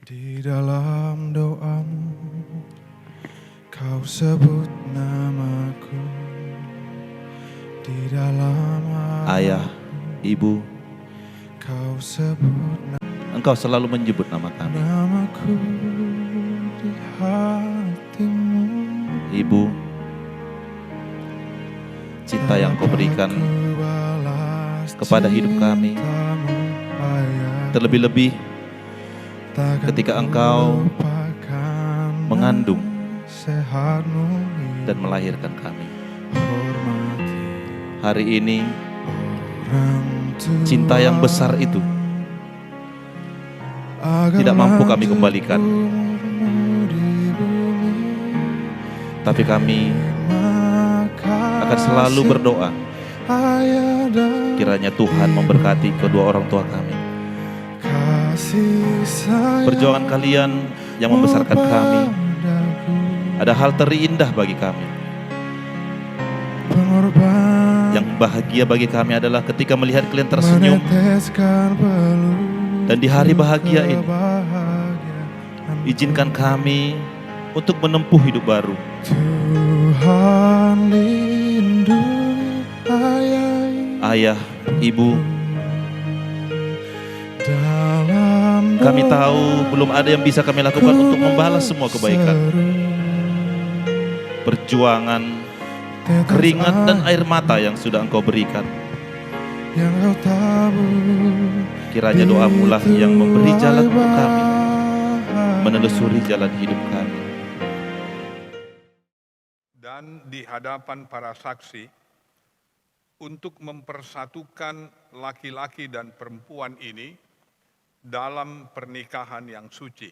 Di dalam doamu, kau sebut namaku. Di dalam Ayah, Ibu, kau sebut Engkau selalu menyebut nama kami. namaku di hatimu. Ibu, cinta yang Kau berikan kepada hidup kami, terlebih-lebih ketika Engkau mengandung dan melahirkan kami. Hari ini, cinta yang besar itu tidak mampu kami kembalikan, tapi kami akan selalu berdoa kiranya Tuhan memberkati kedua orang tua kami. Perjuangan kalian yang membesarkan kami, ada hal terindah bagi kami. Yang bahagia bagi kami adalah ketika melihat kalian tersenyum. Dan di hari bahagia ini, izinkan kami untuk menempuh hidup baru. Tuhan lindungi Ayah, Ibu, kami tahu belum ada yang bisa kami lakukan untuk membalas semua kebaikan, perjuangan, keringat dan air mata yang sudah Engkau berikan. Kiranya doamu lah yang memberi jalan untuk kami, menelusuri jalan hidup kami. Dan di hadapan para saksi, untuk mempersatukan laki-laki dan perempuan ini dalam pernikahan yang suci.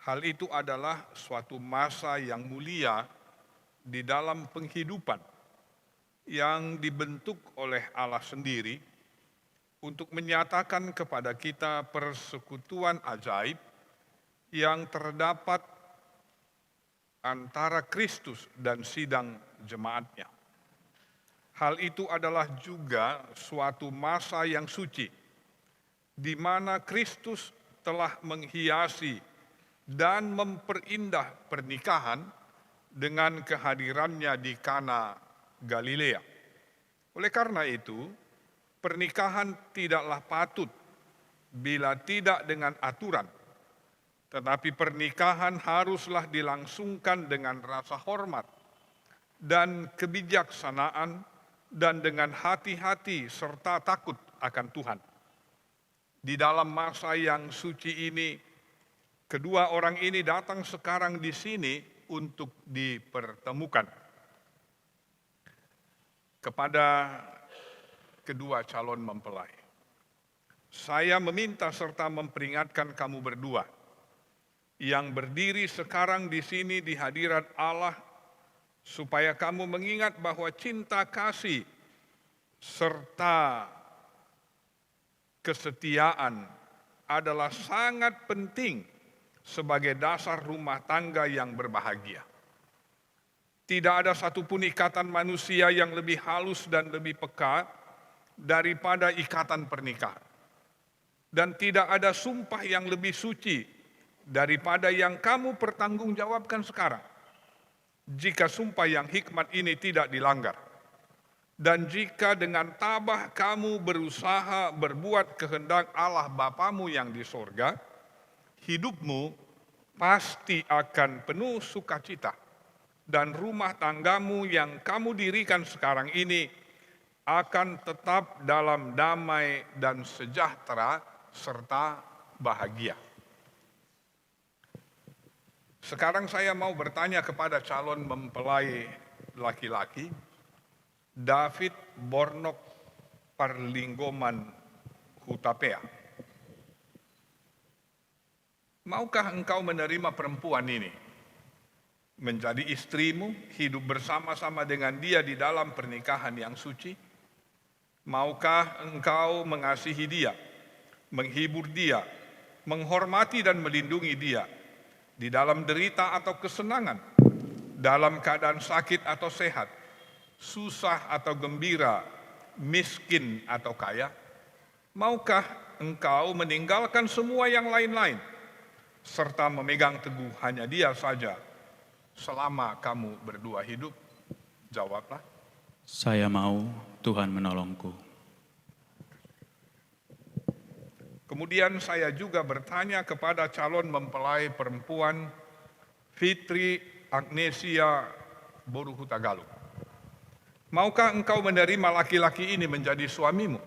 Hal itu adalah suatu masa yang mulia di dalam penghidupan yang dibentuk oleh Allah sendiri untuk menyatakan kepada kita persekutuan ajaib yang terdapat antara Kristus dan sidang jemaatnya. Hal itu adalah juga suatu masa yang suci, di mana Kristus telah menghiasi dan memperindah pernikahan dengan kehadirannya di Kana Galilea. Oleh karena itu, pernikahan tidaklah patut bila tidak dengan aturan, tetapi pernikahan haruslah dilangsungkan dengan rasa hormat dan kebijaksanaan dan dengan hati-hati serta takut akan Tuhan. Di dalam masa yang suci ini, kedua orang ini datang sekarang di sini untuk dipertemukan. Kepada kedua calon mempelai, saya meminta serta memperingatkan kamu berdua yang berdiri sekarang di sini di hadirat Allah, supaya kamu mengingat bahwa cinta kasih serta kesetiaan adalah sangat penting sebagai dasar rumah tangga yang berbahagia. Tidak ada satupun ikatan manusia yang lebih halus dan lebih peka daripada ikatan pernikahan. Dan tidak ada sumpah yang lebih suci daripada yang kamu pertanggungjawabkan sekarang. Jika sumpah yang hikmat ini tidak dilanggar, dan jika dengan tabah kamu berusaha berbuat kehendak Allah Bapamu yang di sorga, hidupmu pasti akan penuh sukacita, dan rumah tanggamu yang kamu dirikan sekarang ini akan tetap dalam damai dan sejahtera serta bahagia. Sekarang saya mau bertanya kepada calon mempelai laki-laki, David Bornok Parlinggoman Hutapea. Maukah engkau menerima perempuan ini menjadi istrimu, hidup bersama-sama dengan dia di dalam pernikahan yang suci? Maukah engkau mengasihi dia, menghibur dia, menghormati dan melindungi dia di dalam derita atau kesenangan, dalam keadaan sakit atau sehat, susah atau gembira, miskin atau kaya? Maukah engkau meninggalkan semua yang lain-lain serta memegang teguh hanya Dia saja selama kamu berdua hidup? Jawablah. Saya mau, Tuhan menolongku. Kemudian saya juga bertanya kepada calon mempelai perempuan Fitri Agnesia Boru Hutagalung. Maukah engkau menerima laki-laki ini menjadi suamimu?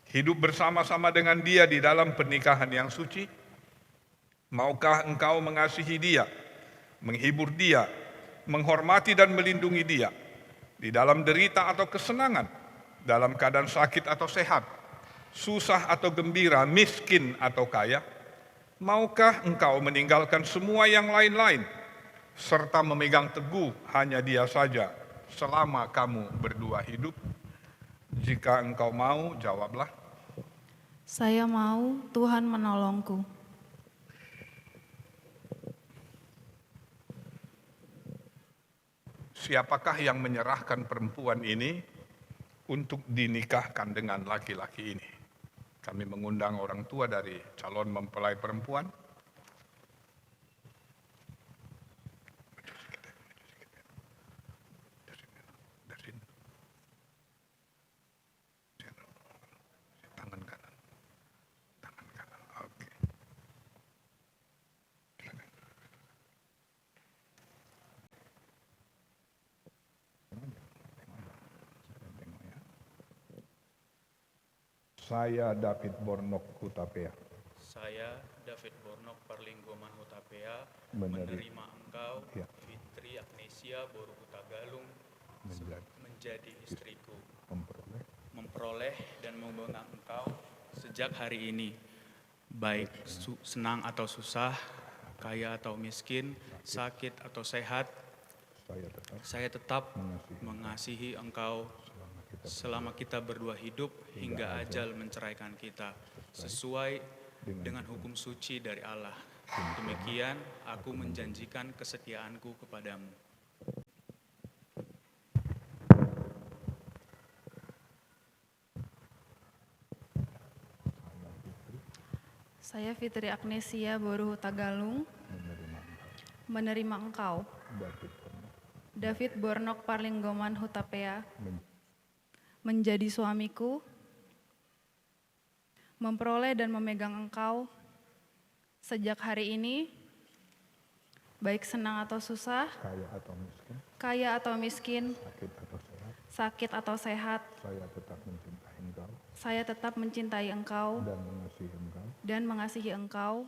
Hidup bersama-sama dengan dia di dalam pernikahan yang suci? Maukah engkau mengasihi dia, menghibur dia, menghormati dan melindungi dia di dalam derita atau kesenangan, dalam keadaan sakit atau sehat, susah atau gembira, miskin atau kaya? Maukah engkau meninggalkan semua yang lain-lain serta memegang teguh hanya Dia saja selama kamu berdua hidup? Jika engkau mau, jawablah. Saya mau, Tuhan menolongku. Siapakah yang menyerahkan perempuan ini untuk dinikahkan dengan laki-laki ini? Kami mengundang orang tua dari calon mempelai perempuan. Tangan kanan. Tangan kanan. Oke. Saya David Bornok Hutapea Saya, David Bornok Parlinggoman Hutapea, Menerima. menerima engkau, Ya. Fitri Agnesia Boru Hutagalung, menjadi istriku, memperoleh dan memegang engkau sejak hari ini, baik senang atau susah, kaya atau miskin, sakit atau sehat, saya tetap mengasihi engkau selama kita berdua hidup hingga ajal menceraikan kita, sesuai dengan hukum suci dari Allah. Demikian aku menjanjikan kesetiaanku kepadamu. Saya Fitri Agnesia Boru Hutagalung, menerima engkau, David Bornok Parlinggoman Hutapea, menjadi suamiku, memperoleh dan memegang engkau sejak hari ini, baik senang atau susah, kaya atau miskin, sakit atau sehat, saya tetap mencintai engkau dan mengasihi engkau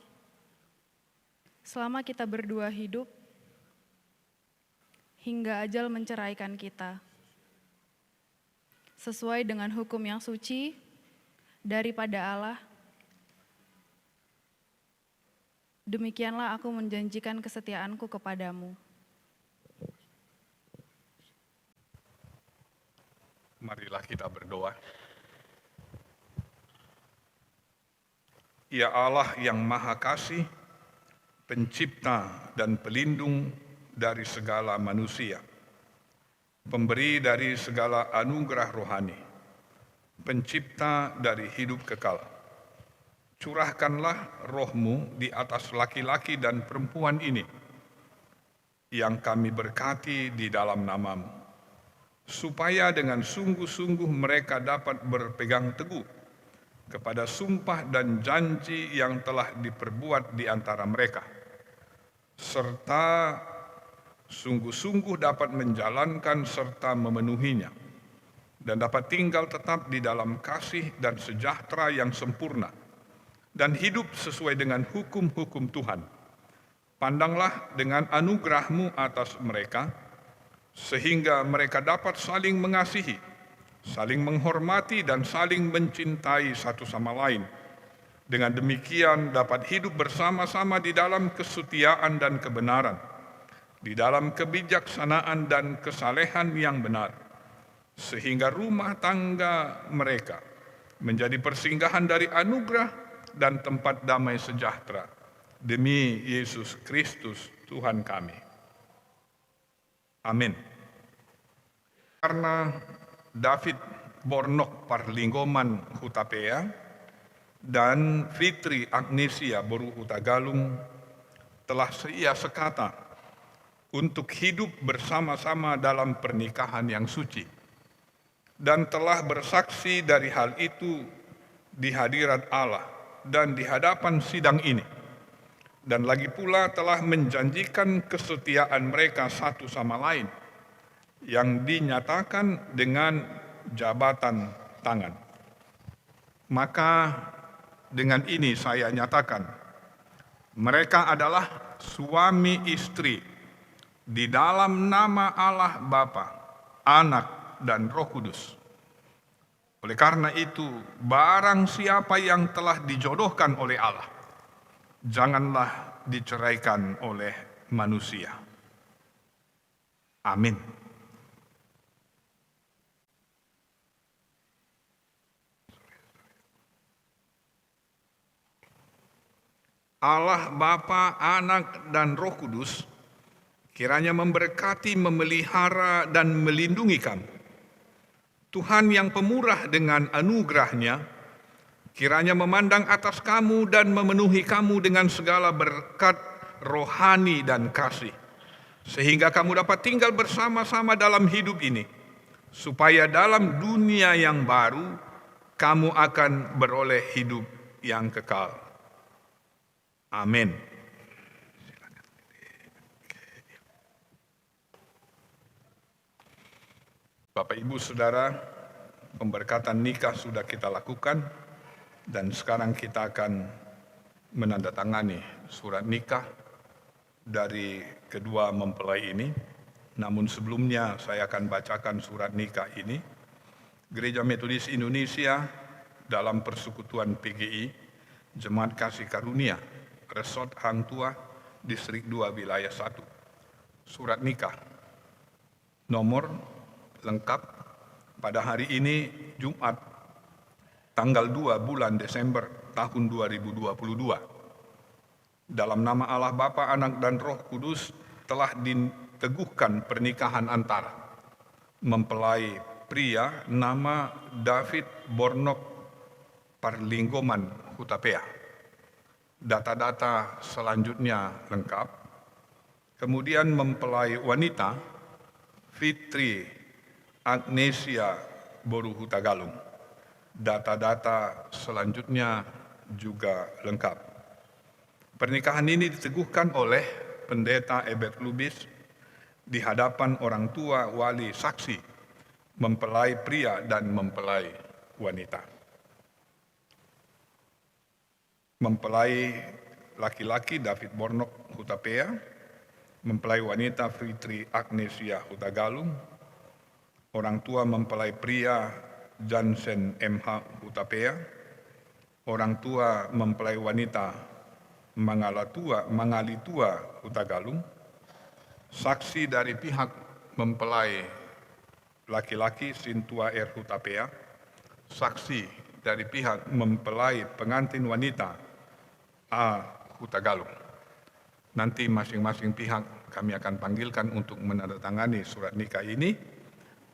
selama kita berdua hidup hingga ajal menceraikan kita, sesuai dengan hukum yang suci daripada Allah. Demikianlah aku menjanjikan kesetiaanku kepadamu. Marilah kita berdoa. Ya Allah yang Maha Kasih, Pencipta dan Pelindung dari segala manusia, Pemberi dari segala anugerah rohani, Pencipta dari hidup kekal. Curahkanlah roh-Mu di atas laki-laki dan perempuan ini, yang kami berkati di dalam nama-Mu, supaya dengan sungguh-sungguh mereka dapat berpegang teguh kepada sumpah dan janji yang telah diperbuat di antara mereka, serta sungguh-sungguh dapat menjalankan serta memenuhinya, dan dapat tinggal tetap di dalam kasih dan sejahtera yang sempurna, dan hidup sesuai dengan hukum-hukum Tuhan. Pandanglah dengan anugerah-Mu atas mereka, sehingga mereka dapat saling mengasihi, saling menghormati dan saling mencintai satu sama lain. Dengan demikian dapat hidup bersama-sama di dalam kesetiaan dan kebenaran, di dalam kebijaksanaan dan kesalehan yang benar, sehingga rumah tangga mereka menjadi persinggahan dari anugerah dan tempat damai sejahtera. Demi Yesus Kristus Tuhan kami. Amin. Karena David Bornok Parlinggoman Hutapea dan Fitri Agnesia Boru Hutagalung telah seia sekata untuk hidup bersama-sama dalam pernikahan yang suci, dan telah bersaksi dari hal itu di hadirat Allah dan di hadapan sidang ini, dan lagi pula telah menjanjikan kesetiaan mereka satu sama lain yang dinyatakan dengan jabatan tangan. Maka dengan ini saya nyatakan, mereka adalah suami istri di dalam nama Allah Bapa, Anak, dan Roh Kudus. Oleh karena itu, barang siapa yang telah dijodohkan oleh Allah, janganlah diceraikan oleh manusia. Amin. Allah Bapa, Anak, dan Roh Kudus kiranya memberkati, memelihara, dan melindungi kamu. Tuhan yang pemurah dengan anugerahnya kiranya memandang atas kamu dan memenuhi kamu dengan segala berkat rohani dan kasih, sehingga kamu dapat tinggal bersama-sama dalam hidup ini, supaya dalam dunia yang baru kamu akan beroleh hidup yang kekal. Amin. Bapak, Ibu, Saudara, pemberkatan nikah sudah kita lakukan, dan sekarang kita akan menandatangani surat nikah dari kedua mempelai ini. Namun sebelumnya saya akan bacakan surat nikah ini. Gereja Metodis Indonesia dalam Persekutuan PGI, Jemaat Kasih Karunia, Resort Hang Tua, Distrik 2, Wilayah 1. Surat nikah. Nomor lengkap pada hari ini, Jumat, tanggal 2 bulan Desember tahun 2022. Dalam nama Allah Bapa, Anak, dan Roh Kudus telah diteguhkan pernikahan antara mempelai pria nama David Bornok Parlinggoman Hutapea. Data-data selanjutnya lengkap. Kemudian mempelai wanita Fitri Agnesia Boru Hutagalung. Data-data selanjutnya juga lengkap. Pernikahan ini diteguhkan oleh Pendeta Ebert Lubis di hadapan orang tua, wali, saksi, mempelai pria dan mempelai wanita. Mempelai laki-laki David Bornok Hutapea, mempelai wanita Fitri Agnesia Hutagalung, orang tua mempelai pria Jansen MH Hutapea, orang tua mempelai wanita Mangalitua Hutagalung, saksi dari pihak mempelai laki-laki Sintua R Hutapea, saksi dari pihak mempelai pengantin wanita A Hutagalung. Nanti masing-masing pihak kami akan panggilkan untuk menandatangani surat nikah ini.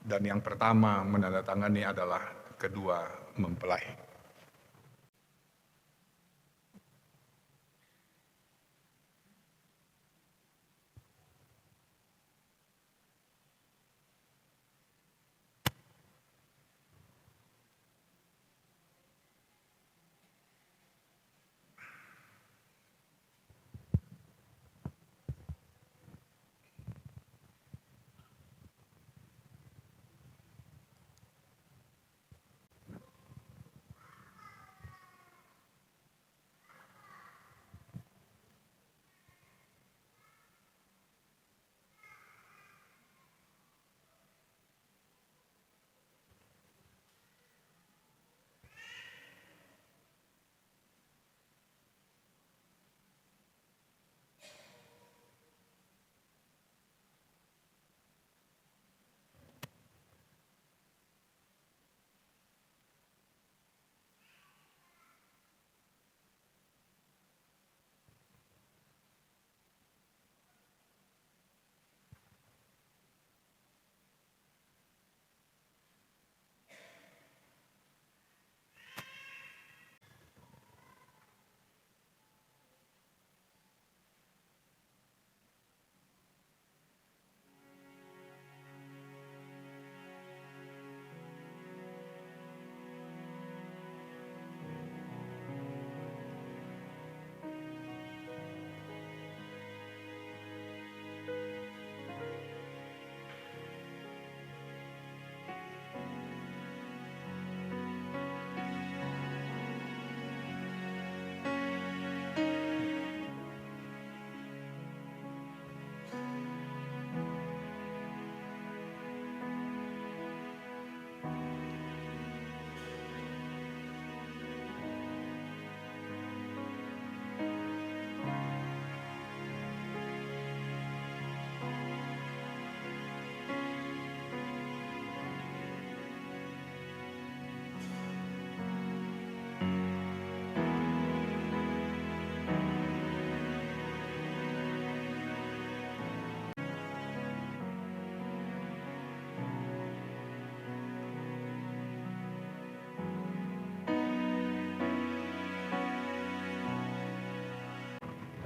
Dan yang pertama menandatangani adalah kedua mempelai.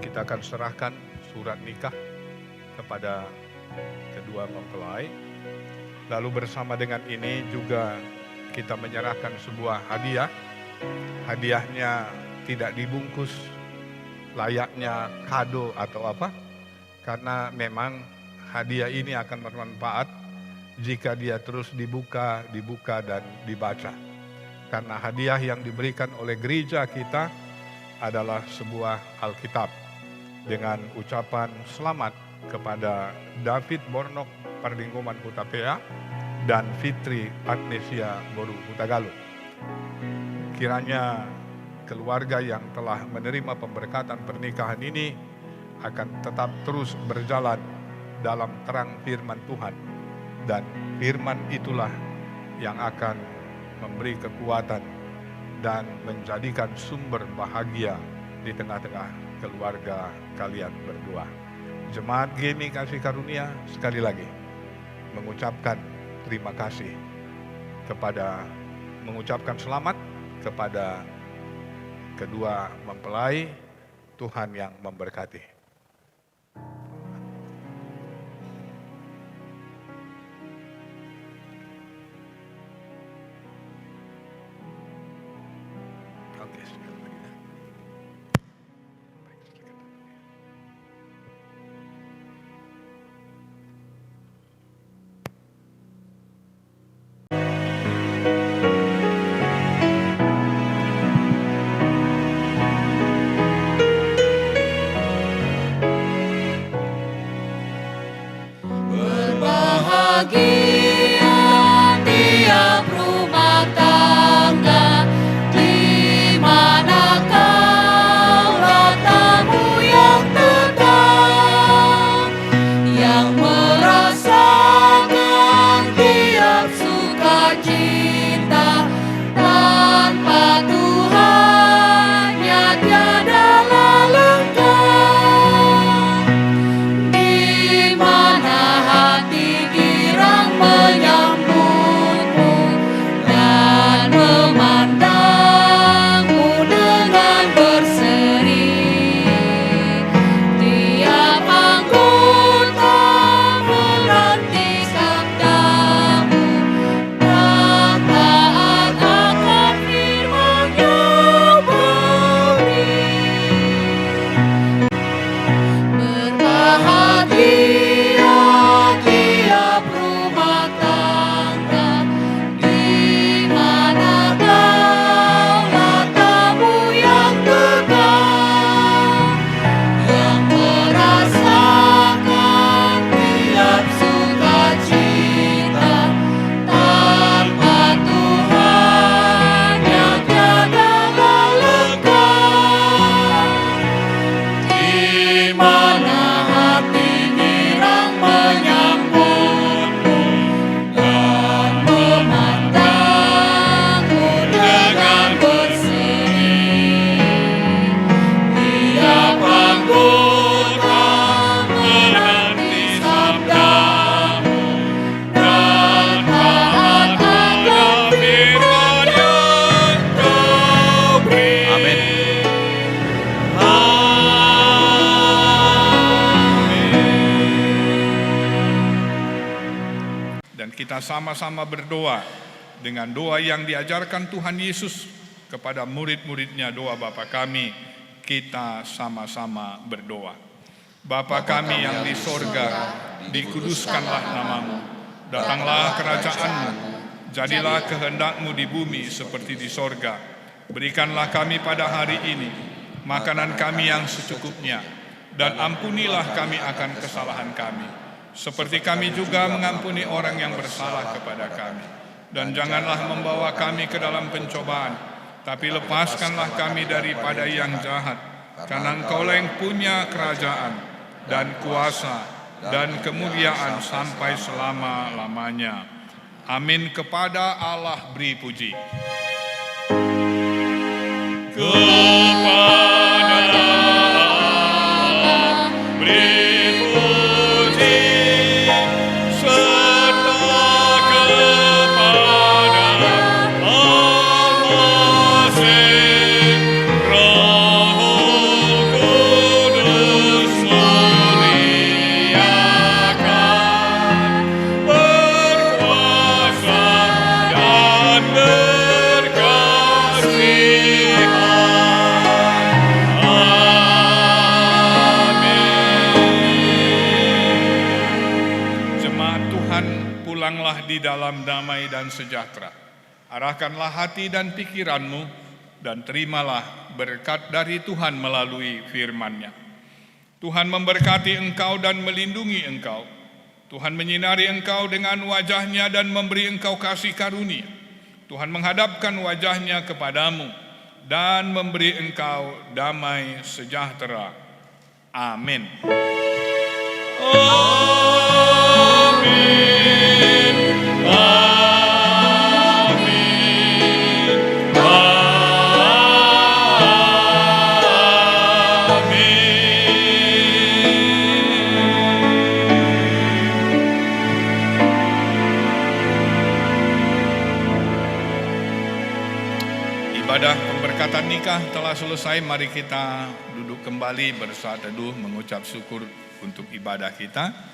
kita akan serahkan surat nikah kepada kedua mempelai. Lalu bersama dengan ini juga kita menyerahkan sebuah hadiah. Hadiahnya tidak dibungkus layaknya kado atau apa, karena memang hadiah ini akan bermanfaat jika dia terus dibuka dan dibaca. Karena hadiah yang diberikan oleh gereja kita adalah sebuah Alkitab dengan ucapan selamat kepada David Bornok Parlingkuman Hutapea dan Fitri Agnesia Boru Hutagaluh. Kiranya keluarga yang telah menerima pemberkatan pernikahan ini akan tetap terus berjalan dalam terang firman Tuhan, dan firman itulah yang akan memberi kekuatan dan menjadikan sumber bahagia di tengah-tengah keluarga kalian berdua. Jemaat GMI Kasih Karunia sekali lagi mengucapkan terima kasih mengucapkan selamat kepada kedua mempelai. Tuhan yang memberkati. Oke, sekali lagi ya. Baik, silakan. Tiap rumah tangga di mana kaulah tamu yang tetap, yang merasakan tiap sukacita tanpa Tuhannya tiadalah lengkap. Di mana hati girang menyambutmu dan memandangmu dengan berseri. Tiap anggota menanti sabdamu dan taat akan firman yang beri. Berbahagia tiap rumah tangga di mana kaulah tamu yang tetap, yang merasakan tiap sukacita tanpa Tuhannya tiadalah lengkap. Di mana hati girang menyambutmu dan memandangmu dengan berseri. Tiap anggota menanti sabdamu dan taat akan firman yang kau beri. Amin. Dan kita sama-sama berdoa dengan doa yang diajarkan Tuhan Yesus kepada murid-muridnya, doa Bapa kami. Kita sama-sama berdoa. Bapa kami yang di sorga, dikuduskanlah namamu. Datanglah kerajaanmu, jadilah kehendakmu di bumi seperti di sorga. Berikanlah kami pada hari ini makanan kami yang secukupnya, dan ampunilah kami akan kesalahan kami, seperti kami juga mengampuni orang yang bersalah kepada kami. Dan janganlah membawa kami ke dalam pencobaan, tapi lepaskanlah kami daripada yang jahat. Karena Engkaulah yang punya kerajaan dan kuasa dan kemuliaan sampai selama-lamanya. Amin. Kepada Allah beri puji. Kepada Allah beri puji, serta kepada Allah Roh Kudus hiduplah di dalam damai dan sejahtera. Arahkanlah hati dan pikiranmu, dan terimalah berkat dari Tuhan melalui firman-Nya. Tuhan memberkati engkau dan melindungi engkau. Tuhan menyinari engkau dengan wajah-Nya dan memberi engkau kasih karunia. Tuhan menghadapkan wajah-Nya kepadamu dan memberi engkau damai sejahtera. Amin. Ibadah pemberkatan nikah telah selesai. Mari kita duduk kembali bersaat teduh mengucap syukur untuk ibadah kita.